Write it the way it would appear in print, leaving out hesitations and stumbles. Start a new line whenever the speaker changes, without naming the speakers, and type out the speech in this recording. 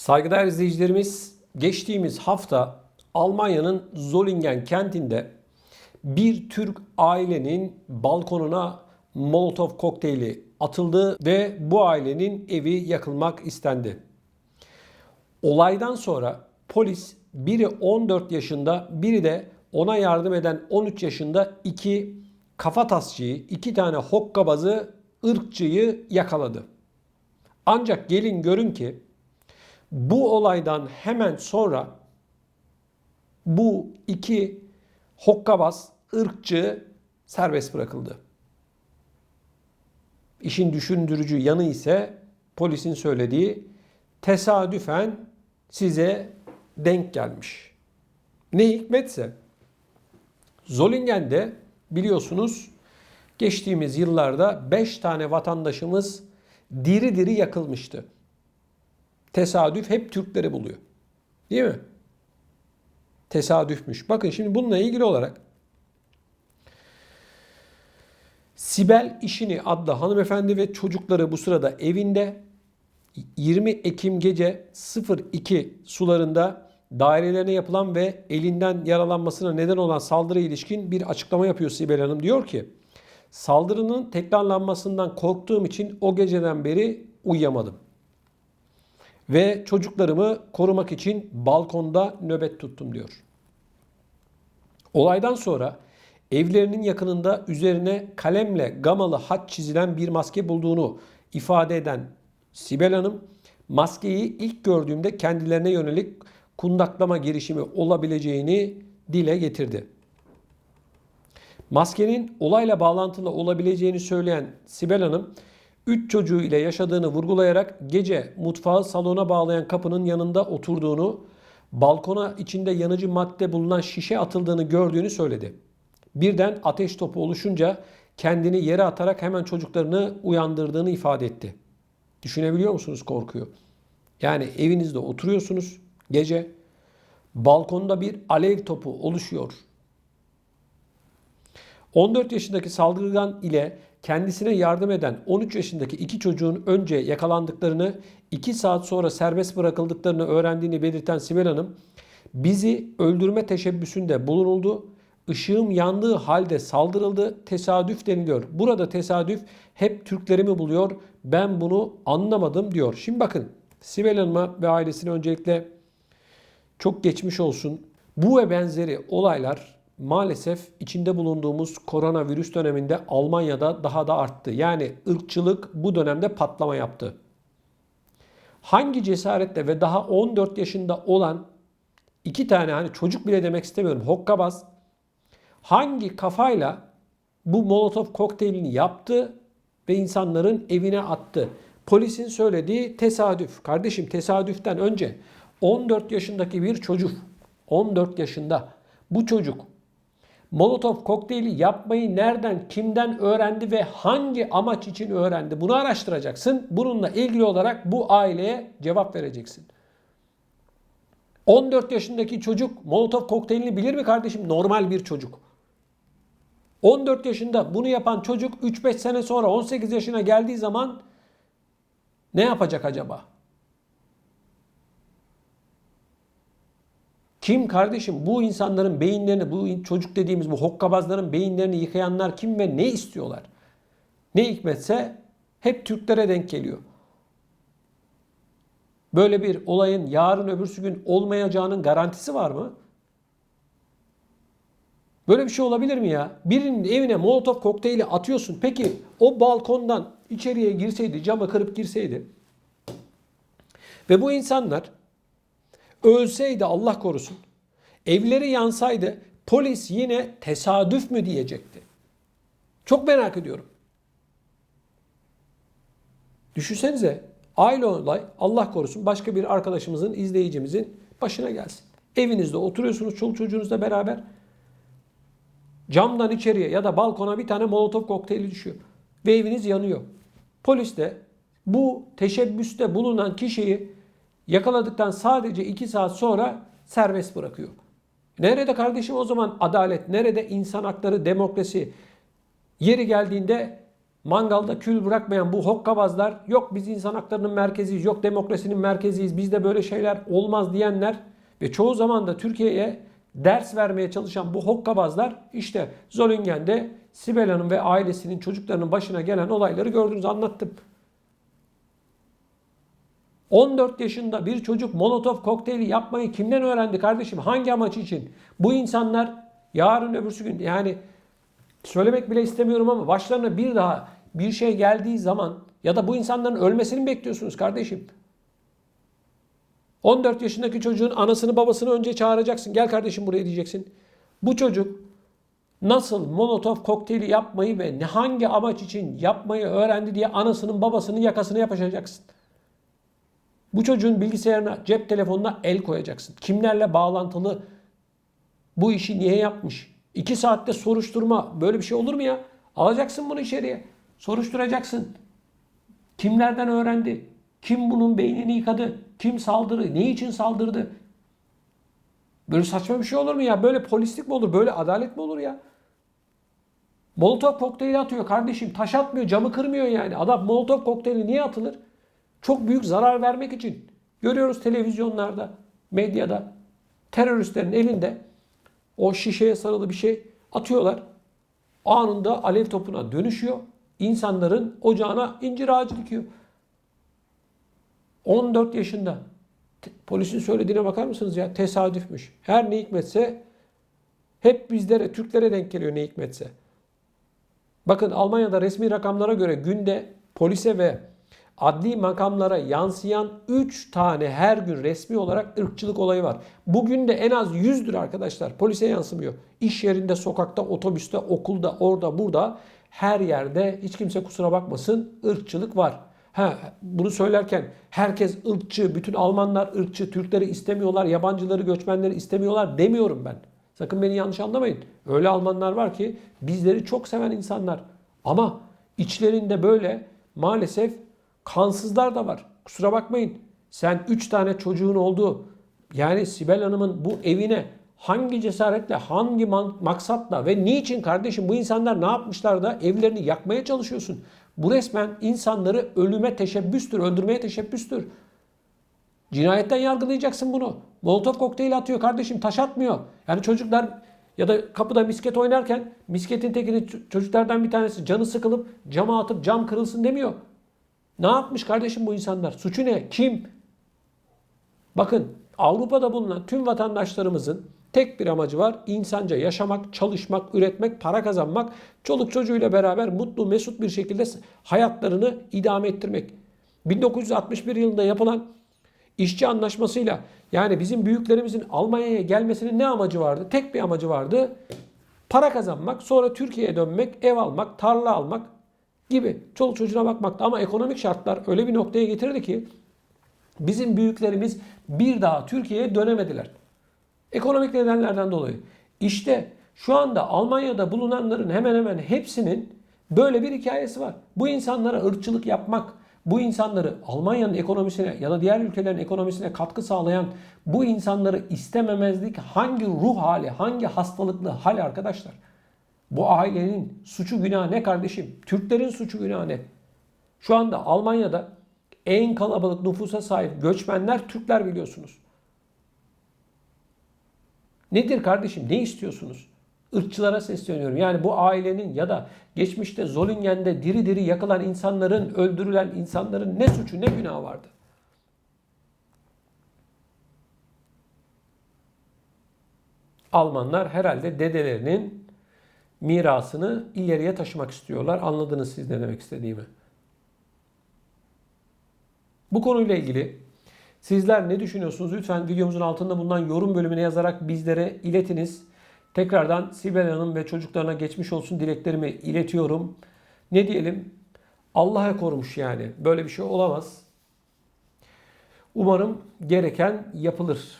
Saygıdeğer izleyicilerimiz, geçtiğimiz hafta Almanya'nın Solingen kentinde bir Türk ailenin balkonuna Molotov kokteyli atıldı ve bu ailenin evi yakılmak istendi. Olaydan sonra polis biri 14 yaşında, biri de ona yardım eden 13 yaşında iki kafatasçıyı, iki tane hokkabazı, ırkçıyı yakaladı. Ancak gelin görün ki bu olaydan hemen sonra bu iki hokkabaz, ırkçı serbest bırakıldı. İşin düşündürücü yanı ise polisin söylediği tesadüfen size denk gelmiş. Ne hikmetse Zolingen'de biliyorsunuz geçtiğimiz yıllarda 5 tane vatandaşımız diri diri yakılmıştı. Tesadüf hep Türkleri buluyor. Değil mi? Tesadüfmüş. Bakın şimdi bununla ilgili olarak Sibel İşini adlı hanımefendi ve çocukları bu sırada evinde 20 Ekim gece 02 sularında dairelerine yapılan ve elinden yaralanmasına neden olan saldırıya ilişkin bir açıklama yapıyor Sibel Hanım. Diyor ki, saldırının tekrarlanmasından korktuğum için o geceden beri uyuyamadım. Ve çocuklarımı korumak için balkonda nöbet tuttum diyor. Olaydan sonra evlerinin yakınında üzerine kalemle gamalı hat çizilen bir maske bulduğunu ifade eden Sibel Hanım, maskeyi ilk gördüğümde kendilerine yönelik kundaklama girişimi olabileceğini dile getirdi. Maskenin olayla bağlantılı olabileceğini söyleyen Sibel Hanım, 3 çocuğu ile yaşadığını vurgulayarak gece mutfağı salona bağlayan kapının yanında oturduğunu, balkona içinde yanıcı madde bulunan şişe atıldığını gördüğünü söyledi. Birden ateş topu oluşunca kendini yere atarak hemen çocuklarını uyandırdığını ifade etti. Düşünebiliyor musunuz korkuyu? Yani evinizde oturuyorsunuz gece, balkonda bir alev topu oluşuyor. 14 yaşındaki saldırgan ile kendisine yardım eden 13 yaşındaki iki çocuğun önce yakalandıklarını, 2 saat sonra serbest bırakıldıklarını öğrendiğini belirten Sibel Hanım, bizi öldürme teşebbüsünde bulunuldu. Işığım yandığı halde saldırıldı. Tesadüf deniliyor. Burada tesadüf hep Türkleri mi buluyor? Ben bunu anlamadım diyor. Şimdi bakın Sibel Hanım'a ve ailesine öncelikle çok geçmiş olsun. Bu ve benzeri olaylar maalesef içinde bulunduğumuz koronavirüs döneminde Almanya'da daha da arttı. Yani ırkçılık bu dönemde patlama yaptı. Hangi cesaretle ve daha 14 yaşında olan iki tane, hani çocuk bile demek istemiyorum, hokkabaz hangi kafayla bu Molotov kokteylini yaptı ve insanların evine attı? Polisin söylediği tesadüf. Kardeşim, tesadüften önce 14 yaşındaki bir çocuk, 14 yaşında bu çocuk Molotov kokteyli yapmayı nereden, kimden öğrendi ve hangi amaç için öğrendi? Bunu araştıracaksın. Bununla ilgili olarak bu aileye cevap vereceksin. 14 yaşındaki çocuk Molotov kokteylini bilir mi kardeşim? Normal bir çocuk. 14 yaşında bunu yapan çocuk 3-5 sene sonra 18 yaşına geldiği zaman ne yapacak acaba? Kim kardeşim? Bu insanların beyinlerini, bu çocuk dediğimiz bu hokkabazların beyinlerini yıkayanlar kim ve ne istiyorlar? Ne hikmetse hep Türklere denk geliyor. Böyle bir olayın yarın öbürsü gün olmayacağının garantisi var mı? Böyle bir şey olabilir mi ya? Birinin evine Molotov kokteyli atıyorsun. Peki o balkondan içeriye girseydi, camı kırıp girseydi ve bu insanlar ölseydi, Allah korusun, evleri yansaydı, polis yine tesadüf mü diyecekti? Çok merak ediyorum. Düşünsenize, aile olay, Allah korusun, başka bir arkadaşımızın, izleyicimizin başına gelsin. Evinizde oturuyorsunuz çoluk çocuğunuzla beraber. Camdan içeriye ya da balkona bir tane Molotov kokteyli düşüyor. Ve eviniz yanıyor. Polis de bu teşebbüste bulunan kişiyi yakaladıktan sadece 2 saat sonra serbest bırakıyor. Nerede kardeşim o zaman adalet? Nerede insan hakları, demokrasi? Yeri geldiğinde mangalda kül bırakmayan bu hokkabazlar, yok biz insan haklarının merkeziyiz, yok demokrasinin merkeziyiz, bizde böyle şeyler olmaz diyenler ve çoğu zaman da Türkiye'ye ders vermeye çalışan bu hokkabazlar işte Zolingen'de Sibel Hanım ve ailesinin çocuklarının başına gelen olayları gördünüz, anlattım. 14 yaşında bir çocuk Molotov kokteyli yapmayı kimden öğrendi kardeşim? Hangi amaç için? Bu insanlar yarın öbürsü gün, yani söylemek bile istemiyorum ama başlarına bir daha bir şey geldiği zaman ya da bu insanların ölmesini mi bekliyorsunuz kardeşim? 14 yaşındaki çocuğun anasını babasını önce çağıracaksın. Gel kardeşim buraya diyeceksin. Bu çocuk nasıl Molotov kokteyli yapmayı ve hangi amaç için yapmayı öğrendi diye anasının babasının yakasına yapışacaksın. Bu çocuğun bilgisayarına, cep telefonuna el koyacaksın. Kimlerle bağlantılı, bu işi niye yapmış? 2 saatte soruşturma, böyle bir şey olur mu ya? Alacaksın bunu içeriye. Soruşturacaksın. Kimlerden öğrendi? Kim bunun beynini yıkadı? Kim saldırdı? Ne için saldırdı? Böyle saçma bir şey olur mu ya? Böyle polislik mi olur? Böyle adalet mi olur ya? Molotov kokteyli atıyor kardeşim. Taş atmıyor, camı kırmıyor yani. Adam Molotov kokteyli niye atılır? Çok büyük zarar vermek için. Görüyoruz televizyonlarda, medyada. Teröristlerin elinde o şişeye sarılı bir şey atıyorlar. Anında alev topuna dönüşüyor. İnsanların ocağına incir ağacı dikiyor. 14 yaşında. Polisin söylediğine bakar mısınız ya? Tesadüfmüş. Her ne hikmetse hep bizlere, Türklere denk geliyor ne hikmetse. Bakın Almanya'da resmi rakamlara göre günde polise ve adli makamlara yansıyan 3 tane her gün resmi olarak ırkçılık olayı var. Bugün de en az 100'dür arkadaşlar. Polise yansımıyor. İş yerinde, sokakta, otobüste, okulda, orada, burada, her yerde, hiç kimse kusura bakmasın, ırkçılık var. Bunu söylerken herkes ırkçı, bütün Almanlar ırkçı, Türkleri istemiyorlar, yabancıları, göçmenleri istemiyorlar demiyorum ben. Sakın beni yanlış anlamayın. Öyle Almanlar var ki bizleri çok seven insanlar. Ama içlerinde böyle maalesef kansızlar da var. Kusura bakmayın. Sen 3 tane çocuğun olduğu, yani Sibel Hanım'ın bu evine hangi cesaretle, hangi maksatla ve niçin kardeşim bu insanlar ne yapmışlar da evlerini yakmaya çalışıyorsun? Bu resmen insanları ölüme teşebbüstür, öldürmeye teşebbüstür. Cinayetten yargılayacaksın bunu. Molotov kokteyli atıyor kardeşim, taş atmıyor. Yani çocuklar ya da kapıda misket oynarken misketin tekini çocuklardan bir tanesi canı sıkılıp cama atıp cam kırılsın demiyor. Ne yapmış kardeşim bu insanlar? Suçu ne? Kim? Bakın Avrupa'da bulunan tüm vatandaşlarımızın tek bir amacı var. İnsanca yaşamak, çalışmak, üretmek, para kazanmak, çoluk çocuğuyla beraber mutlu, mesut bir şekilde hayatlarını idame ettirmek. 1961 yılında yapılan işçi anlaşmasıyla, yani bizim büyüklerimizin Almanya'ya gelmesinin ne amacı vardı? Tek bir amacı vardı. Para kazanmak, sonra Türkiye'ye dönmek, ev almak, tarla almak gibi. Çoluk çocuğuna bakmakta, ama ekonomik şartlar öyle bir noktaya getirdi ki bizim büyüklerimiz bir daha Türkiye'ye dönemediler. Ekonomik nedenlerden dolayı. İşte şu anda Almanya'da bulunanların hemen hemen hepsinin böyle bir hikayesi var. Bu insanlara ırkçılık yapmak, bu insanları Almanya'nın ekonomisine ya da diğer ülkelerin ekonomisine katkı sağlayan bu insanları istememezlik hangi ruh hali, hangi hastalıklı hal arkadaşlar? Bu ailenin suçu günahı ne kardeşim? Türklerin suçu günahı ne? Şu anda Almanya'da en kalabalık nüfusa sahip göçmenler Türkler, biliyorsunuz. Nedir kardeşim? Ne istiyorsunuz? Irkçılara sesleniyorum. Yani bu ailenin ya da geçmişte Zolingen'de diri diri yakılan insanların, öldürülen insanların ne suçu, ne günahı vardı? Almanlar herhalde dedelerinin mirasını ileriye taşımak istiyorlar. Anladınız siz ne demek istediğimi. Bu konuyla ilgili sizler ne düşünüyorsunuz? Lütfen videomuzun altında bulunan yorum bölümüne yazarak bizlere iletiniz. Tekrardan Sibel Hanım ve çocuklarına geçmiş olsun dileklerimi iletiyorum. Ne diyelim? Allah'a korumuş yani. Böyle bir şey olamaz. Umarım gereken yapılır.